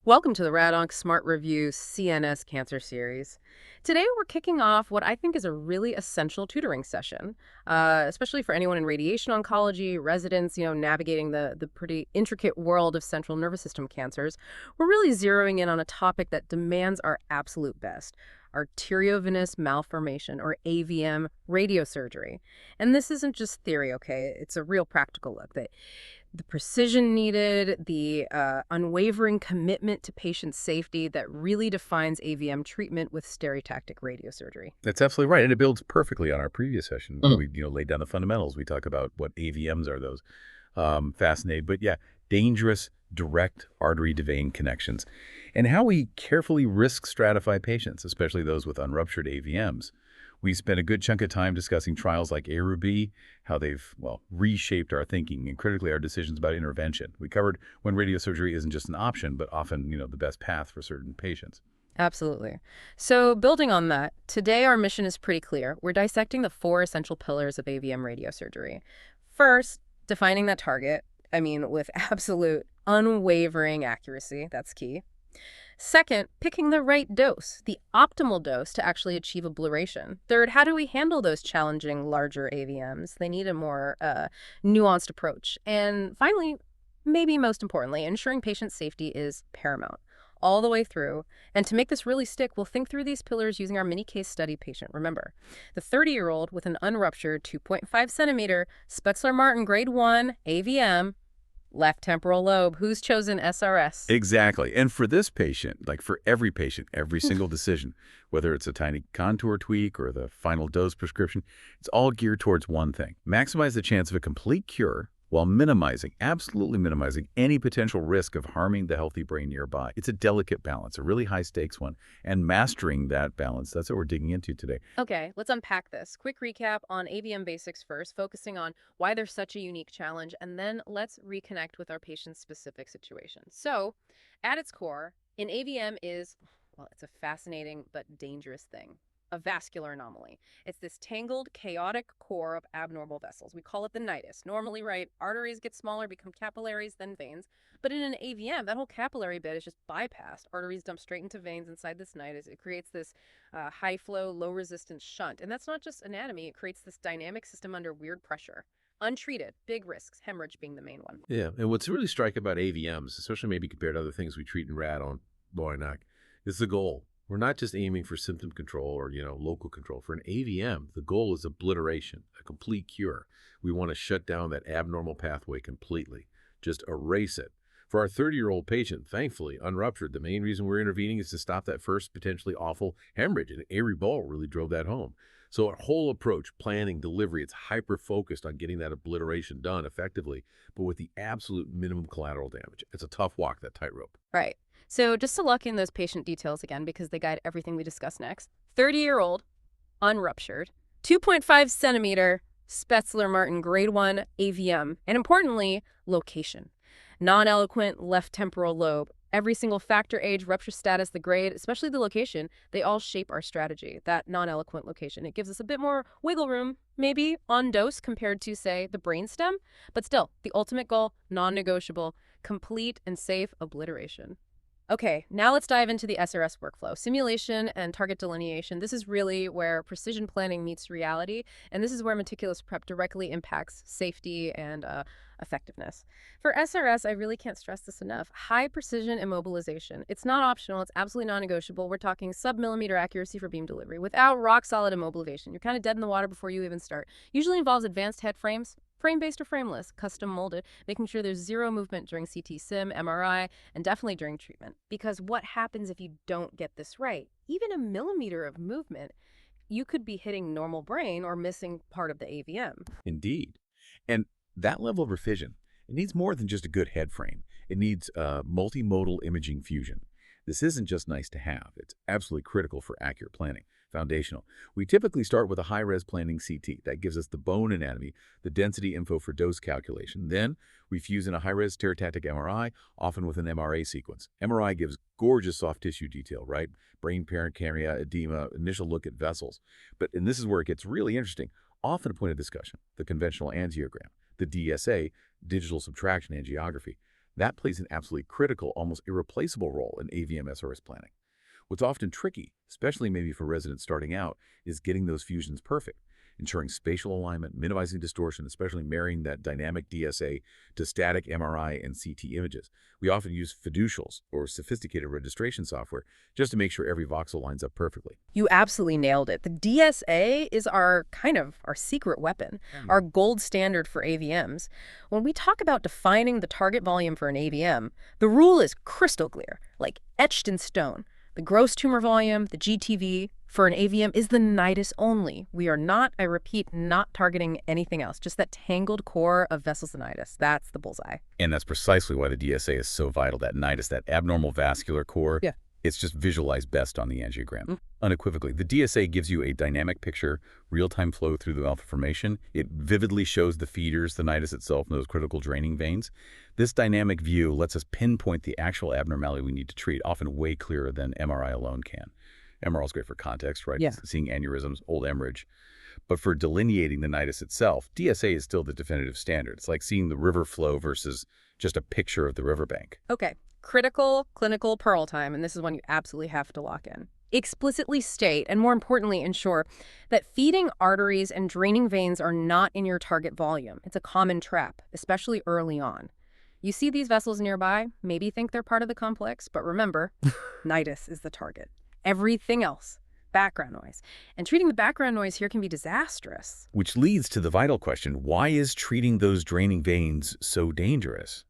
Welcome to the Radonc Smart Review CNS Cancer Series. Today we're kicking off what I think is a really essential tutoring session, especially for anyone in radiation oncology, residents, navigating the pretty intricate world of central nervous system cancers. We're really zeroing in on a topic that demands our absolute best: arteriovenous malformation, or AVM, radiosurgery. And this isn't just theory, okay? It's a real practical look. The precision needed, the unwavering commitment to patient safety that really defines AVM treatment with stereotactic radiosurgery. That's absolutely right, and it builds perfectly on our previous session. We laid down the fundamentals. We talk about what AVMs are. Those fascinating, but yeah, dangerous direct artery to vein connections, and how we carefully risk stratify patients, especially those with unruptured AVMs. We spent a good chunk of time discussing trials like ARUB, how they've, reshaped our thinking and critically our decisions about intervention. We covered when radiosurgery isn't just an option, but often, the best path for certain patients. Absolutely. So building on that, today our mission is pretty clear. We're dissecting the four essential pillars of AVM radiosurgery. First, defining that target. With absolute unwavering accuracy. That's key. Second, picking the right dose, the optimal dose to actually achieve ablation. Third, how do we handle those challenging larger AVMs? They need a more nuanced approach. And finally, maybe most importantly, ensuring patient safety is paramount all the way through. And to make this really stick, we'll think through these pillars using our mini case study patient. Remember, the 30-year-old with an unruptured 2.5 centimeter Spetzler-Martin grade 1 AVM, left temporal lobe, who's chosen SRS. Exactly. And for this patient, like for every patient, every single decision, whether it's a tiny contour tweak or the final dose prescription, it's all geared towards one thing: maximize the chance of a complete cure while absolutely minimizing any potential risk of harming the healthy brain nearby. It's a delicate balance, a really high stakes one. And mastering that balance, that's what we're digging into today. Okay, let's unpack this. Quick recap on AVM basics first, focusing on why they're such a unique challenge, and then let's reconnect with our patient's specific situation. So, at its core, an AVM is, it's a fascinating but dangerous thing. A vascular anomaly. It's this tangled, chaotic core of abnormal vessels. We call it the nidus. Normally, right, arteries get smaller, become capillaries, then veins. But in an AVM, that whole capillary bed is just bypassed. Arteries dump straight into veins inside this nidus. It creates this high-flow, low-resistance shunt. And that's not just anatomy. It creates this dynamic system under weird pressure. Untreated, big risks, hemorrhage being the main one. Yeah, and what's really striking about AVMs, especially maybe compared to other things we treat in radon, Boynak, is the goal. We're not just aiming for symptom control or, local control. For an AVM, the goal is obliteration, a complete cure. We want to shut down that abnormal pathway completely, just erase it. For our 30-year-old patient, thankfully, unruptured, the main reason we're intervening is to stop that first potentially awful hemorrhage, and ARUB really drove that home. So our whole approach, planning, delivery, it's hyper-focused on getting that obliteration done effectively, but with the absolute minimum collateral damage. It's a tough walk, that tightrope. Right. So just to lock in those patient details again, because they guide everything we discuss next. 30-year-old, unruptured, 2.5 centimeter Spetzler-Martin grade 1 AVM, and importantly, location. Non-eloquent left temporal lobe. Every single factor, age, rupture status, the grade, especially the location, they all shape our strategy, that non-eloquent location. It gives us a bit more wiggle room, maybe, on dose compared to, say, the brainstem. But still, the ultimate goal, non-negotiable, complete and safe obliteration. Okay, now let's dive into the SRS workflow. Simulation and target delineation. This is really where precision planning meets reality, and this is where meticulous prep directly impacts safety and effectiveness. For SRS, I really can't stress this enough. High precision immobilization. It's not optional. It's absolutely non-negotiable. We're talking sub-millimeter accuracy for beam delivery. Without rock-solid immobilization, you're kind of dead in the water before you even start. Usually involves advanced head frames, frame-based or frameless, custom molded, making sure there's zero movement during CT sim, MRI, and definitely during treatment. Because what happens if you don't get this right? Even a millimeter of movement, you could be hitting normal brain or missing part of the AVM. Indeed. And that level of precision, it needs more than just a good head frame. It needs multimodal imaging fusion. This isn't just nice to have. It's absolutely critical for accurate planning. Foundational. We typically start with a high-res planning CT. That gives us the bone anatomy, the density info for dose calculation. Then we fuse in a high-res stereotactic MRI, often with an MRA sequence. MRI gives gorgeous soft tissue detail, right? Brain parenchyma, edema, initial look at vessels. And this is where it gets really interesting. Often a point of discussion, the conventional angiogram, the DSA, digital subtraction angiography. That plays an absolutely critical, almost irreplaceable role in AVM SRS planning. What's often tricky, especially maybe for residents starting out, is getting those fusions perfect, ensuring spatial alignment, minimizing distortion, especially marrying that dynamic DSA to static MRI and CT images. We often use fiducials or sophisticated registration software just to make sure every voxel lines up perfectly. You absolutely nailed it. The DSA is our secret weapon, our gold standard for AVMs. When we talk about defining the target volume for an AVM, the rule is crystal clear, like etched in stone. The gross tumor volume, the GTV, for an AVM is the nidus only. We are not, I repeat, not targeting anything else, just that tangled core of vessels and nidus. That's the bullseye. And that's precisely why the DSA is so vital, that nidus, that abnormal vascular core. Yeah. It's just visualized best on the angiogram. Unequivocally, the DSA gives you a dynamic picture, real-time flow through the alpha formation. It vividly shows the feeders, the nidus itself, and those critical draining veins. This dynamic view lets us pinpoint the actual abnormality we need to treat, often way clearer than MRI alone can. MRI is great for context, right? Yeah. Seeing aneurysms, old hemorrhage. But for delineating the nidus itself, DSA is still the definitive standard. It's like seeing the river flow versus just a picture of the riverbank. Okay, critical clinical pearl time, and this is one you absolutely have to lock in. Explicitly state, and more importantly, ensure that feeding arteries and draining veins are not in your target volume. It's a common trap, especially early on. You see these vessels nearby, maybe think they're part of the complex, but remember, nidus is the target. Everything else, background noise. And treating the background noise here can be disastrous. Which leads to the vital question, why is treating those draining veins so dangerous?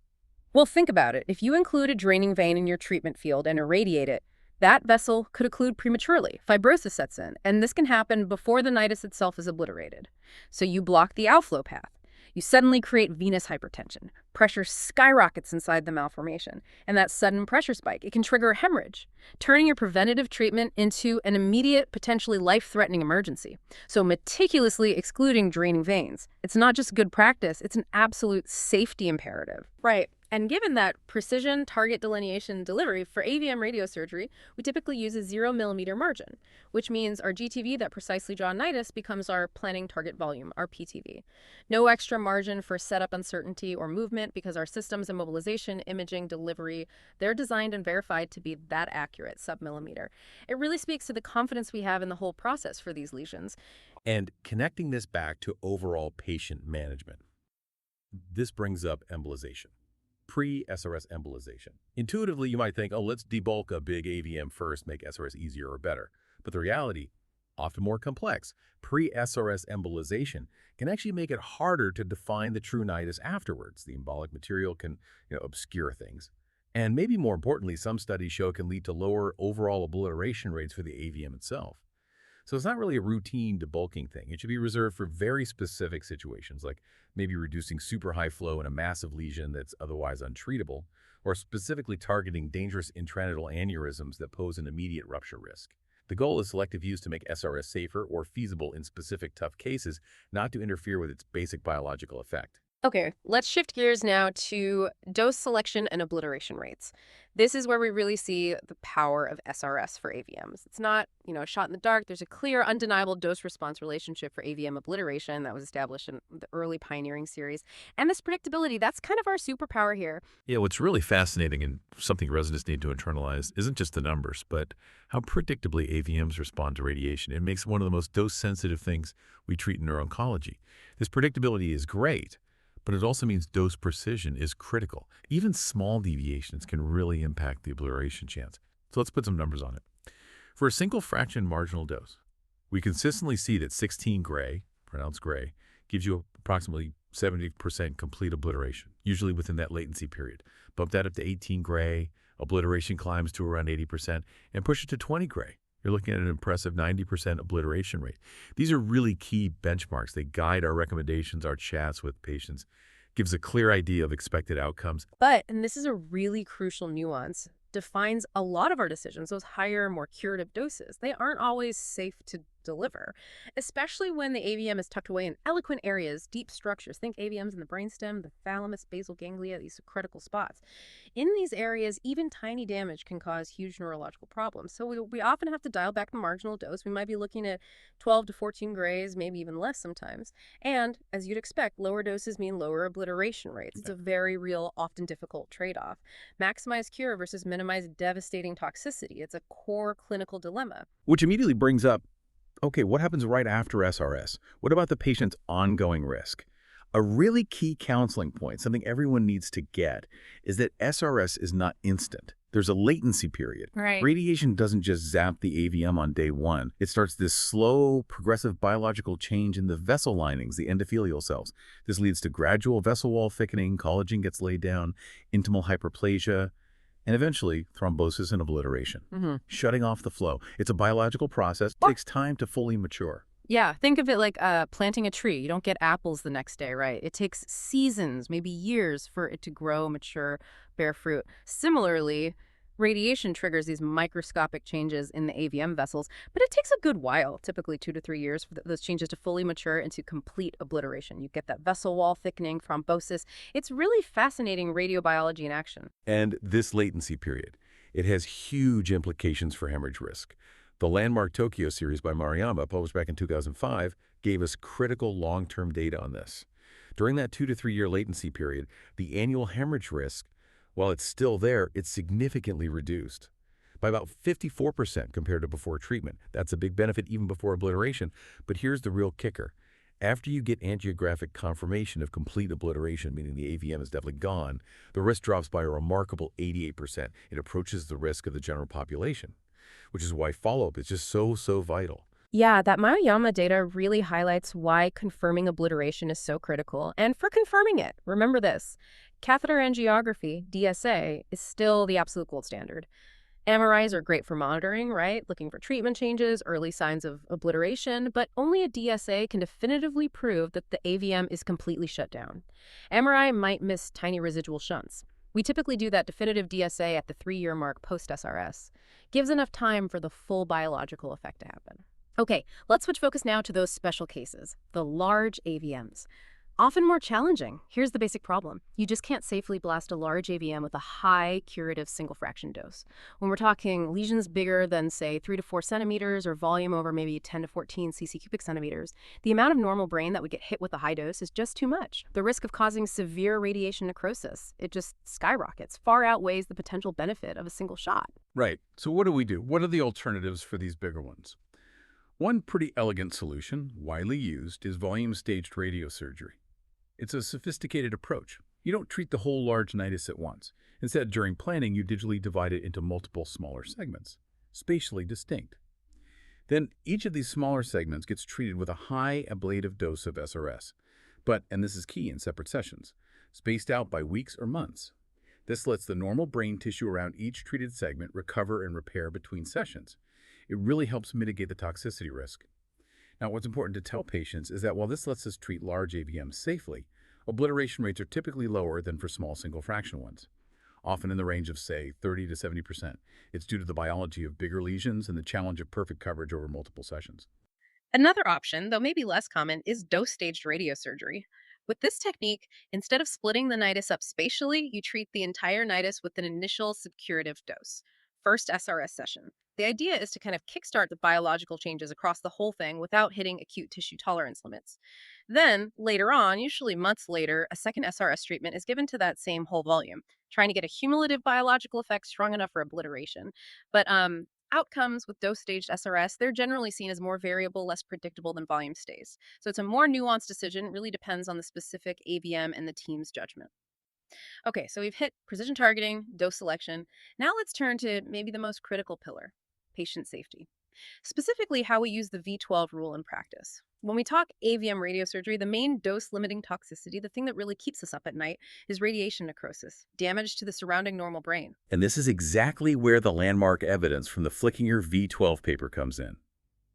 Well, think about it. If you include a draining vein in your treatment field and irradiate it, that vessel could occlude prematurely. Fibrosis sets in, and this can happen before the nidus itself is obliterated. So you block the outflow path. You suddenly create venous hypertension. Pressure skyrockets inside the malformation, and that sudden pressure spike, it can trigger a hemorrhage, turning your preventative treatment into an immediate, potentially life-threatening emergency. So meticulously excluding draining veins. It's not just good practice, it's an absolute safety imperative. Right. And given that precision target delineation delivery for AVM radiosurgery, we typically use a 0 millimeter margin, which means our GTV, that precisely drawn nidus, becomes our planning target volume, our PTV. No extra margin for setup uncertainty or movement because our systems and mobilization, imaging, delivery, they're designed and verified to be that accurate, sub-millimeter. It really speaks to the confidence we have in the whole process for these lesions. And connecting this back to overall patient management, this brings up embolization. Pre-SRS embolization. Intuitively, you might think, oh, let's debulk a big AVM first, make SRS easier or better. But the reality, often more complex. Pre-SRS embolization can actually make it harder to define the true nidus afterwards. The embolic material can obscure things. And maybe more importantly, some studies show it can lead to lower overall obliteration rates for the AVM itself. So it's not really a routine debulking thing. It should be reserved for very specific situations, like maybe reducing super high flow in a massive lesion that's otherwise untreatable, or specifically targeting dangerous intranidal aneurysms that pose an immediate rupture risk. The goal is selective use to make SRS safer or feasible in specific tough cases, not to interfere with its basic biological effect. Okay, let's shift gears now to dose selection and obliteration rates. This is where we really see the power of SRS for AVMs. It's not, a shot in the dark. There's a clear, undeniable dose-response relationship for AVM obliteration that was established in the early pioneering series. And this predictability, that's kind of our superpower here. Yeah, what's really fascinating and something residents need to internalize isn't just the numbers, but how predictably AVMs respond to radiation. It makes one of the most dose-sensitive things we treat in neuro-oncology. This predictability is great, but it also means dose precision is critical. Even small deviations can really impact the obliteration chance. So let's put some numbers on it. For a single fraction marginal dose, we consistently see that 16 gray, pronounced gray, gives you approximately 70% complete obliteration, usually within that latency period. Bump that up to 18 gray, obliteration climbs to around 80%, and push it to 20 gray. You're looking at an impressive 90% obliteration rate. These are really key benchmarks. They guide our recommendations, our chats with patients, gives a clear idea of expected outcomes. But, and this is a really crucial nuance, defines a lot of our decisions, those higher, more curative doses. They aren't always safe to deliver, especially when the AVM is tucked away in eloquent areas, deep structures. Think AVMs in the brainstem, the thalamus, basal ganglia, these critical spots. In these areas, even tiny damage can cause huge neurological problems. So we often have to dial back the marginal dose. We might be looking at 12 to 14 grays, maybe even less sometimes. And as you'd expect, lower doses mean lower obliteration rates. It's a very real, often difficult trade-off. Maximize cure versus minimize devastating toxicity. It's a core clinical dilemma. Which immediately brings up, okay, what happens right after SRS? What about the patient's ongoing risk? A really key counseling point, something everyone needs to get, is that SRS is not instant. There's a latency period. Right. Radiation doesn't just zap the AVM on day one. It starts this slow, progressive biological change in the vessel linings, the endothelial cells. This leads to gradual vessel wall thickening, collagen gets laid down, intimal hyperplasia, and eventually thrombosis and obliteration, shutting off the flow. It's a biological process. It takes time to fully mature. Yeah, think of it like planting a tree. You don't get apples the next day, right? It takes seasons, maybe years, for it to grow, mature, bear fruit. Similarly, radiation triggers these microscopic changes in the AVM vessels, but it takes a good while, typically 2 to 3 years, for those changes to fully mature into complete obliteration. You get that vessel wall thickening, thrombosis. It's really fascinating radiobiology in action. And this latency period, it has huge implications for hemorrhage risk. The landmark Tokyo series by Maruyama, published back in 2005, gave us critical long-term data on this. During that 2 to 3 year latency period, the annual hemorrhage risk, while it's still there, it's significantly reduced by about 54% compared to before treatment. That's a big benefit even before obliteration. But here's the real kicker. After you get angiographic confirmation of complete obliteration, meaning the AVM is definitely gone, the risk drops by a remarkable 88%. It approaches the risk of the general population, which is why follow-up is just so vital. Yeah, that Maruyama data really highlights why confirming obliteration is so critical. And for confirming it, remember this: catheter angiography, DSA, is still the absolute gold standard. MRIs are great for monitoring, right? Looking for treatment changes, early signs of obliteration, but only a DSA can definitively prove that the AVM is completely shut down. MRI might miss tiny residual shunts. We typically do that definitive DSA at the 3-year mark post-SRS. Gives enough time for the full biological effect to happen. Okay, let's switch focus now to those special cases, the large AVMs. Often more challenging. Here's the basic problem. You just can't safely blast a large AVM with a high curative single fraction dose. When we're talking lesions bigger than, say, 3 to 4 centimeters or volume over maybe 10 to 14 cc cubic centimeters, the amount of normal brain that would get hit with a high dose is just too much. The risk of causing severe radiation necrosis, it just skyrockets, far outweighs the potential benefit of a single shot. Right. So what do we do? What are the alternatives for these bigger ones? One pretty elegant solution, widely used, is volume-staged radiosurgery. It's a sophisticated approach. You don't treat the whole large nidus at once. Instead, during planning, you digitally divide it into multiple smaller segments, spatially distinct. Then each of these smaller segments gets treated with a high ablative dose of SRS, but, and this is key, in separate sessions, spaced out by weeks or months. This lets the normal brain tissue around each treated segment recover and repair between sessions. It really helps mitigate the toxicity risk. Now, what's important to tell patients is that while this lets us treat large AVMs safely, obliteration rates are typically lower than for small single fraction ones, often in the range of, say, 30 to 70%. It's due to the biology of bigger lesions and the challenge of perfect coverage over multiple sessions. Another option, though maybe less common, is dose-staged radiosurgery. With this technique, instead of splitting the nidus up spatially, you treat the entire nidus with an initial subcurative dose. First SRS session. The idea is to kind of kickstart the biological changes across the whole thing without hitting acute tissue tolerance limits. Then, later on, usually months later, a second SRS treatment is given to that same whole volume, trying to get a cumulative biological effect strong enough for obliteration. But outcomes with dose-staged SRS, they're generally seen as more variable, less predictable than volume stays. So it's a more nuanced decision. It really depends on the specific AVM and the team's judgment. Okay, so we've hit precision targeting, dose selection. Now let's turn to maybe the most critical pillar, patient safety. Specifically, how we use the V12 rule in practice. When we talk AVM radiosurgery, the main dose-limiting toxicity, the thing that really keeps us up at night, is radiation necrosis, damage to the surrounding normal brain. And this is exactly where the landmark evidence from the Flickinger V12 paper comes in.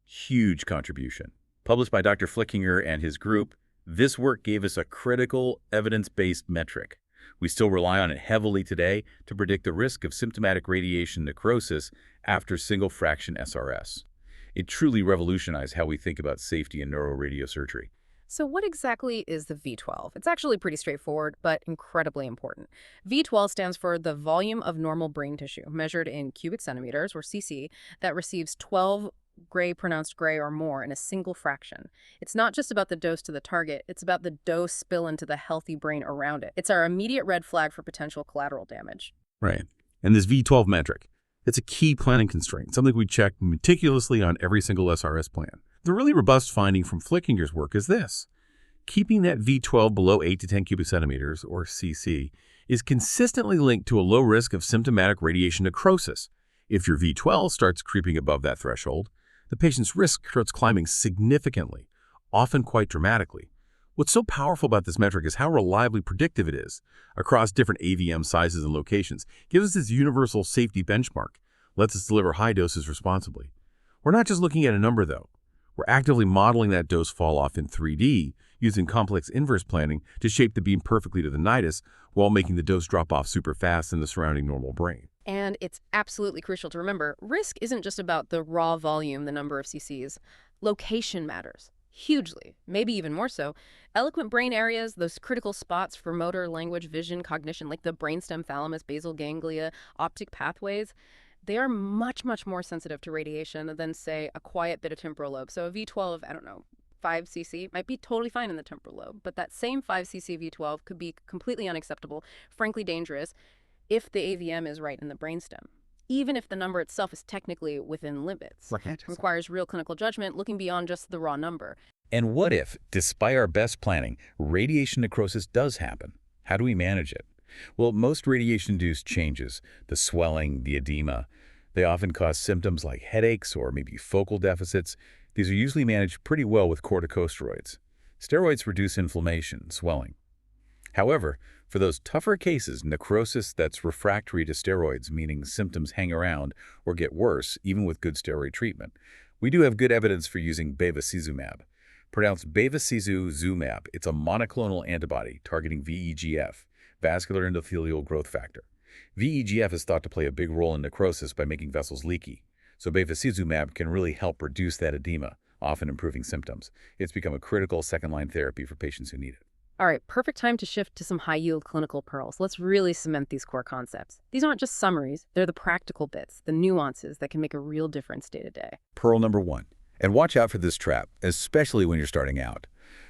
Huge contribution. Published by Dr. Flickinger and his group, this work gave us a critical evidence-based metric. We still rely on it heavily today to predict the risk of symptomatic radiation necrosis after single fraction SRS. It truly revolutionized how we think about safety in neuroradiosurgery. So what exactly is the V12? It's actually pretty straightforward, but incredibly important. V12 stands for the volume of normal brain tissue, measured in cubic centimeters, or cc, that receives 12 pronounced gray or more in a single fraction. It's not just about the dose to the target, it's about the dose spill into the healthy brain around it. It's our immediate red flag for potential collateral damage. Right. And this V12 metric, it's a key planning constraint, something we check meticulously on every single SRS plan. The really robust finding from Flickinger's work is this. Keeping that V12 below 8 to 10 cubic centimeters, or cc, is consistently linked to a low risk of symptomatic radiation necrosis. If your V12 starts creeping above that threshold, the patient's risk starts climbing significantly, often quite dramatically. What's so powerful about this metric is how reliably predictive it is across different AVM sizes and locations. It gives us this universal safety benchmark, lets us deliver high doses responsibly. We're not just looking at a number, though. We're actively modeling that dose fall off in 3D, using complex inverse planning to shape the beam perfectly to the nidus while making the dose drop off super fast in the surrounding normal brain. And it's absolutely crucial to remember, risk isn't just about the raw volume, the number of cc's. Location matters. Hugely, maybe even more so. Eloquent brain areas, those critical spots for motor, language, vision, cognition, like the brainstem, thalamus, basal ganglia, optic pathways, they are much, much more sensitive to radiation than, say, a quiet bit of temporal lobe. So a V12, I don't know, 5 cc might be totally fine in the temporal lobe, but that same 5 cc V12 could be completely unacceptable, frankly dangerous, if the AVM is right in the brainstem. Even if the number itself is technically within limits. Requires real clinical judgment, looking beyond just the raw number. And what if, despite our best planning, radiation necrosis does happen? How do we manage it? Well, most radiation-induced changes, the swelling, the edema, they often cause symptoms like headaches or maybe focal deficits. These are usually managed pretty well with corticosteroids. Steroids reduce inflammation, swelling. However, for those tougher cases, necrosis that's refractory to steroids, meaning symptoms hang around or get worse even with good steroid treatment, we do have good evidence for using bevacizumab. Pronounced bevacizumab, it's a monoclonal antibody targeting VEGF, vascular endothelial growth factor. VEGF is thought to play a big role in necrosis by making vessels leaky, so bevacizumab can really help reduce that edema, often improving symptoms. It's become a critical second-line therapy for patients who need it. All right, perfect time to shift to some high-yield clinical pearls. Let's really cement these core concepts. These aren't just summaries, they're the practical bits, the nuances that can make a real difference day to day. Pearl number 1. And watch out for this trap, especially when you're starting out.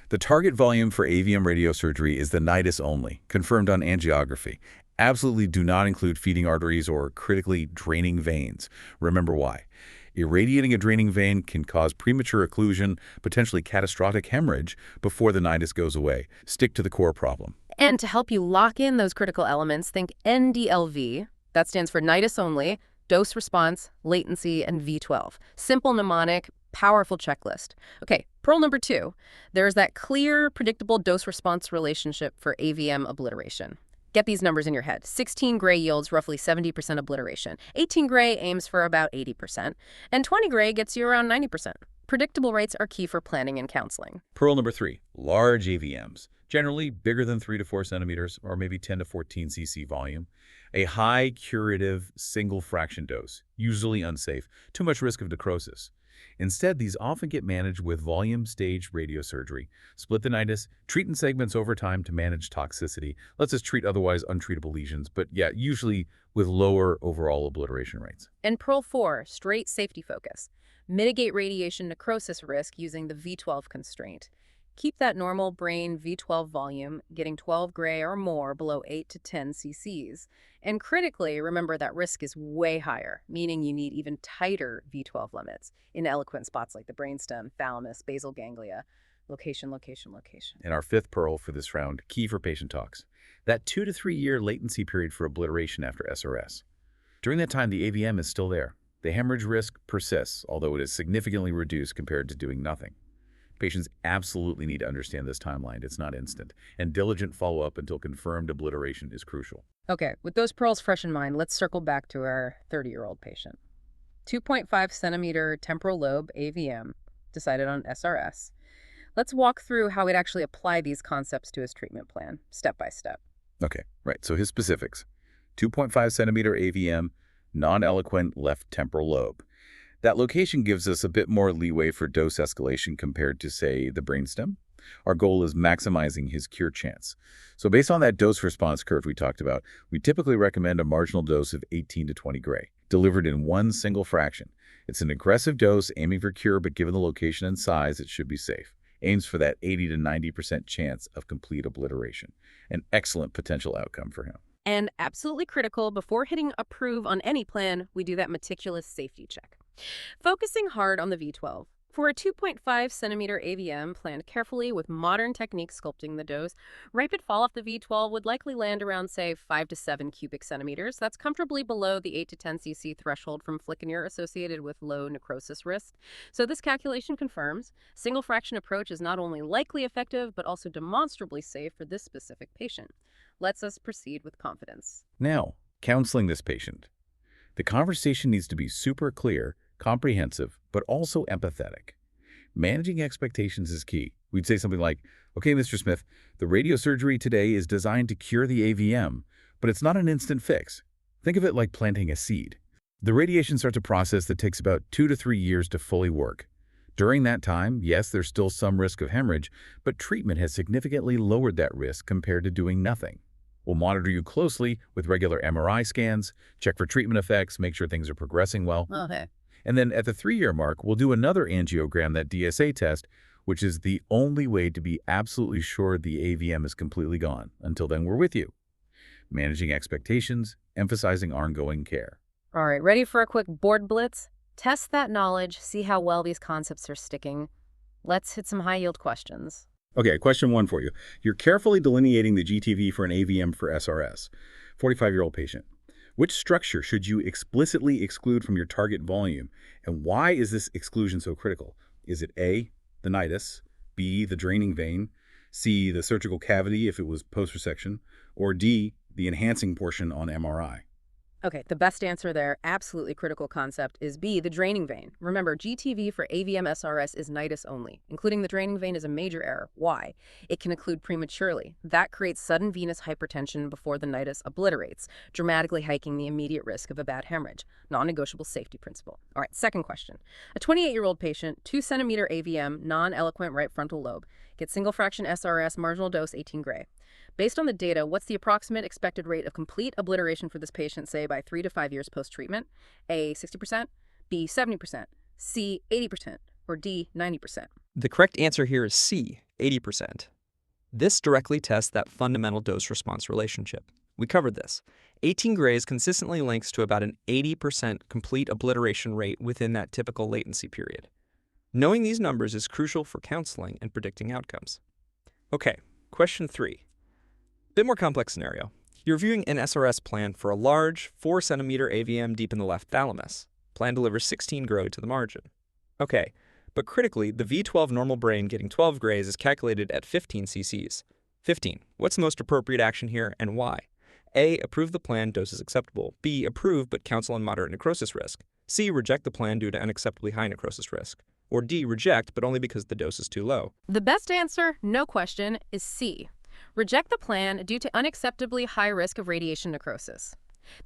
The target volume for AVM radiosurgery is the nidus only, confirmed on angiography. Absolutely do not include feeding arteries or critically draining veins. Remember why. Irradiating a draining vein can cause premature occlusion, potentially catastrophic hemorrhage, before the nidus goes away. Stick to the core problem. And to help you lock in those critical elements, think NDLV. That stands for nidus only, dose response, latency, and V12. Simple mnemonic, powerful checklist. Okay, pearl number 2. There's that clear, predictable dose-response relationship for AVM obliteration. Get these numbers in your head. 16 gray yields roughly 70% obliteration. 18 gray aims for about 80%. And 20 gray gets you around 90%. Predictable rates are key for planning and counseling. Pearl number 3, large AVMs. Generally bigger than 3 to 4 centimeters or maybe 10 to 14 cc volume. A high curative single fraction dose, usually unsafe, too much risk of necrosis. Instead, these often get managed with volume-stage radiosurgery. Split the nidus, treat in segments over time to manage toxicity. Lets us treat otherwise untreatable lesions, but yeah, usually with lower overall obliteration rates. And pearl 4, straight safety focus. Mitigate radiation necrosis risk using the V12 constraint. Keep that normal brain V12 volume, getting 12 gray or more below 8 to 10 cc's. And critically, remember that risk is way higher, meaning you need even tighter V12 limits in eloquent spots like the brainstem, thalamus, basal ganglia. Location, location, location. And our 5th pearl for this round, key for patient talks. That 2 to 3 year latency period for obliteration after SRS. During that time, the AVM is still there. The hemorrhage risk persists, although it is significantly reduced compared to doing nothing. Patients absolutely need to understand this timeline. It's not instant, and diligent follow-up until confirmed obliteration is crucial. Okay, with those pearls fresh in mind, let's circle back to our 30-year-old patient. 2.5 centimeter temporal lobe AVM, decided on SRS. Let's walk through how we'd actually apply these concepts to his treatment plan, step by step. Okay, right, so his specifics. 2.5 centimeter AVM, non-eloquent left temporal lobe. That location gives us a bit more leeway for dose escalation compared to, say, the brainstem. Our goal is maximizing his cure chance. So based on that dose-response curve we talked about, we typically recommend a marginal dose of 18 to 20 gray, delivered in one single fraction. It's an aggressive dose aiming for cure, but given the location and size, it should be safe. Aims for that 80 to 90% chance of complete obliteration. An excellent potential outcome for him. And absolutely critical, before hitting approve on any plan, we do that meticulous safety check. Focusing hard on the V12. For a 2.5 centimeter AVM planned carefully with modern techniques sculpting the dose, rapid fall off the V12 would likely land around, say, 5 to 7 cubic centimeters. That's comfortably below the 8 to 10 cc threshold from flickenure associated with low necrosis risk. So this calculation confirms single fraction approach is not only likely effective, but also demonstrably safe for this specific patient. Lets us proceed with confidence. Now, counseling this patient. The conversation needs to be super clear, comprehensive, but also empathetic. Managing expectations is key. We'd say something like, okay, Mr. Smith, the radiosurgery today is designed to cure the AVM, but it's not an instant fix. Think of it like planting a seed. The radiation starts a process that takes about 2 to 3 years to fully work. During that time, yes, there's still some risk of hemorrhage, but treatment has significantly lowered that risk compared to doing nothing. We'll monitor you closely with regular MRI scans, check for treatment effects, make sure things are progressing well. Okay. And then at the 3-year mark, we'll do another angiogram, that DSA test, which is the only way to be absolutely sure the AVM is completely gone. Until then, we're with you. Managing expectations, emphasizing ongoing care. All right, ready for a quick board blitz? Test that knowledge, see how well these concepts are sticking. Let's hit some high-yield questions. Okay, question 1 for you. You're carefully delineating the GTV for an AVM for SRS. 45-year-old patient. Which structure should you explicitly exclude from your target volume, and why is this exclusion so critical? Is it A, the nidus, B, the draining vein, C, the surgical cavity if it was post-resection, or D, the enhancing portion on MRI? Okay, the best answer there, absolutely critical concept, is B, the draining vein. Remember, GTV for AVM SRS is nidus only. Including the draining vein is a major error. Why? It can occlude prematurely. That creates sudden venous hypertension before the nidus obliterates, dramatically hiking the immediate risk of a bad hemorrhage. Non-negotiable safety principle. All right, second question. A 28-year-old patient, 2 centimeter AVM, non-eloquent right frontal lobe, gets single fraction SRS, marginal dose 18 gray. Based on the data, what's the approximate expected rate of complete obliteration for this patient, say, by 3 to 5 years post-treatment? A, 60%, B, 70%, C, 80%, or D, 90%? The correct answer here is C, 80%. This directly tests that fundamental dose-response relationship. We covered this. 18 grays consistently links to about an 80% complete obliteration rate within that typical latency period. Knowing these numbers is crucial for counseling and predicting outcomes. Okay, question 3. Bit more complex scenario. You're viewing an SRS plan for a large 4 centimeter AVM deep in the left thalamus. Plan delivers 16 gray to the margin. Okay, but critically, the V12 normal brain getting 12 grays is calculated at 15 cc's. 15. What's the most appropriate action here and why? A. Approve the plan, dose is acceptable. B. Approve but counsel on moderate necrosis risk. C. Reject the plan due to unacceptably high necrosis risk. Or D. Reject, but only because the dose is too low. The best answer, no question, is C. Reject the plan due to unacceptably high risk of radiation necrosis.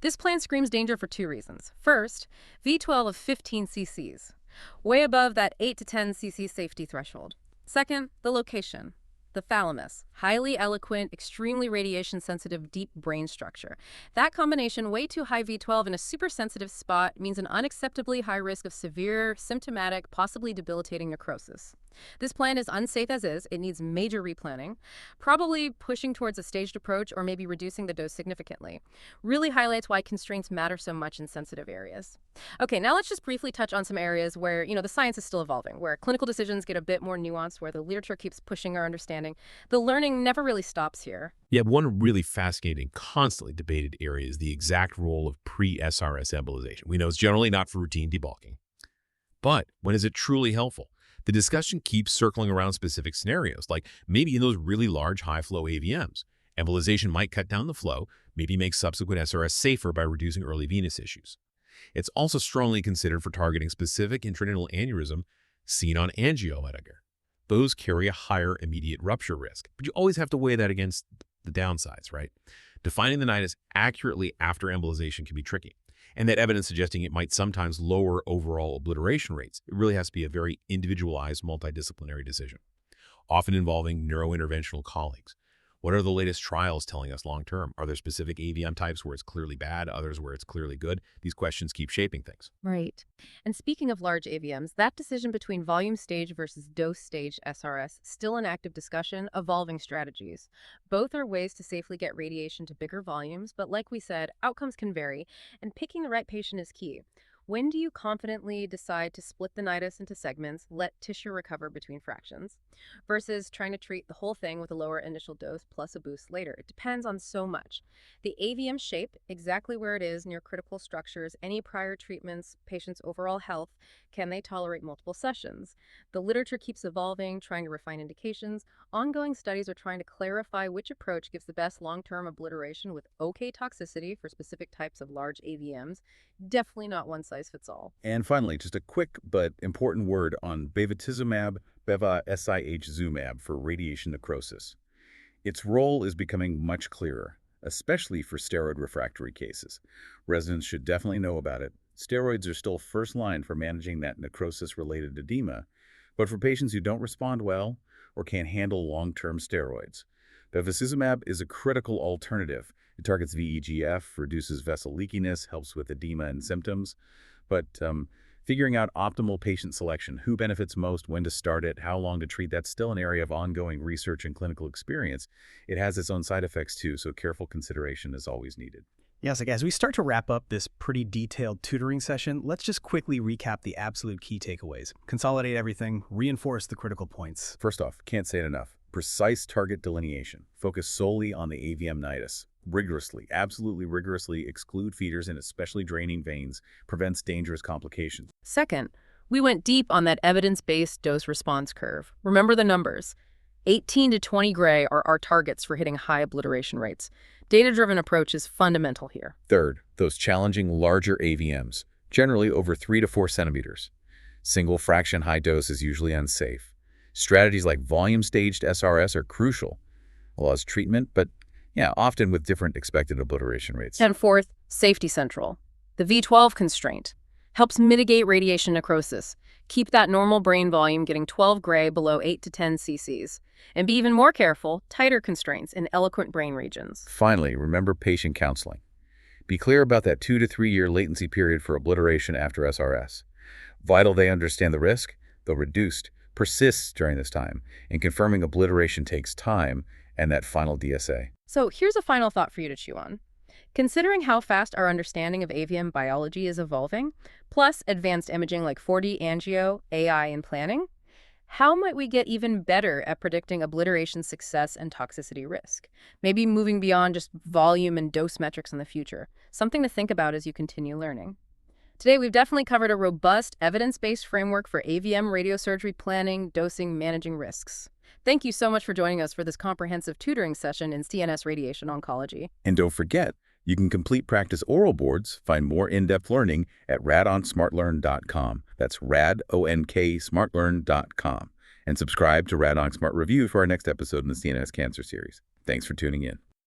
This plan screams danger for 2 reasons. First, V12 of 15 cc's, way above that 8 to 10 cc safety threshold. Second, the location. The thalamus, highly eloquent, extremely radiation-sensitive, deep brain structure. That combination, way too high V12 in a super sensitive spot, means an unacceptably high risk of severe, symptomatic, possibly debilitating necrosis. This plan is unsafe as is. It needs major replanning, probably pushing towards a staged approach or maybe reducing the dose significantly. Really highlights why constraints matter so much in sensitive areas. Okay, now let's just briefly touch on some areas where, the science is still evolving, where clinical decisions get a bit more nuanced, where the literature keeps pushing our understanding. The learning never really stops here. Yeah, one really fascinating, constantly debated area is the exact role of pre-SRS embolization. We know it's generally not for routine debulking. But when is it truly helpful? The discussion keeps circling around specific scenarios, like maybe in those really large high-flow AVMs. Embolization might cut down the flow, maybe make subsequent SRS safer by reducing early venous issues. It's also strongly considered for targeting specific intranatal aneurysm seen on angio-Edgar. Those carry a higher immediate rupture risk, but you always have to weigh that against the downsides, right? Defining the nidus accurately after embolization can be tricky. and that evidence suggesting it might sometimes lower overall obliteration rates. It really has to be a very individualized, multidisciplinary decision, often involving neurointerventional colleagues. What are the latest trials telling us long-term? Are there specific AVM types where it's clearly bad, others where it's clearly good? These questions keep shaping things. Right. And speaking of large AVMs, that decision between volume stage versus dose stage SRS, still an active discussion, evolving strategies. Both are ways to safely get radiation to bigger volumes, but like we said, outcomes can vary, and picking the right patient is key. When do you confidently decide to split the nidus into segments, let tissue recover between fractions, versus trying to treat the whole thing with a lower initial dose plus a boost later? It depends on so much. The AVM shape, exactly where it is near critical structures, any prior treatments, patient's overall health, can they tolerate multiple sessions? The literature keeps evolving, trying to refine indications. Ongoing studies are trying to clarify which approach gives the best long-term obliteration with okay toxicity for specific types of large AVMs. Definitely not one size fits all. And finally, just a quick but important word on bevacizumab, beva-SIH-zumab for radiation necrosis. Its role is becoming much clearer, especially for steroid refractory cases. Residents should definitely know about it. Steroids are still first line for managing that necrosis-related edema, but for patients who don't respond well or can't handle long-term steroids, bevacizumab is a critical alternative. It targets VEGF, reduces vessel leakiness, helps with edema and symptoms. But figuring out optimal patient selection, who benefits most, when to start it, how long to treat, that's still an area of ongoing research and clinical experience. It has its own side effects too, so careful consideration is always needed. Yeah, so as we start to wrap up this pretty detailed tutoring session, let's just quickly recap the absolute key takeaways. Consolidate everything, reinforce the critical points. First off, can't say it enough. Precise target delineation. Focus solely on the AVM nidus. Rigorously, absolutely rigorously exclude feeders and especially draining veins. Prevents dangerous complications. Second, we went deep on that evidence-based dose-response curve. Remember the numbers. 18 to 20 gray are our targets for hitting high obliteration rates. Data-driven approach is fundamental here. Third, those challenging larger AVMs, generally over 3 to 4 centimeters. Single fraction high dose is usually unsafe. Strategies like volume-staged SRS are crucial, allows treatment, but often with different expected obliteration rates. And fourth, safety central. The V12 constraint helps mitigate radiation necrosis. Keep that normal brain volume getting 12 gray below 8 to 10 cc's. And be even more careful, tighter constraints in eloquent brain regions. Finally, remember patient counseling. Be clear about that 2 to 3 year latency period for obliteration after SRS. Vital they understand the risk, though reduced, persists during this time, and confirming obliteration takes time and that final DSA. So here's a final thought for you to chew on. Considering how fast our understanding of AVM biology is evolving, plus advanced imaging like 4D angio, AI, and planning, how might we get even better at predicting obliteration success and toxicity risk? Maybe moving beyond just volume and dose metrics in the future. Something to think about as you continue learning. Today, we've definitely covered a robust, evidence-based framework for AVM radiosurgery planning, dosing, managing risks. Thank you so much for joining us for this comprehensive tutoring session in CNS radiation oncology. And don't forget, you can complete practice oral boards, find more in-depth learning at radoncsmartlearn.com. That's radoncsmartlearn.com. And subscribe to Radonc Smart Review for our next episode in the CNS Cancer series. Thanks for tuning in.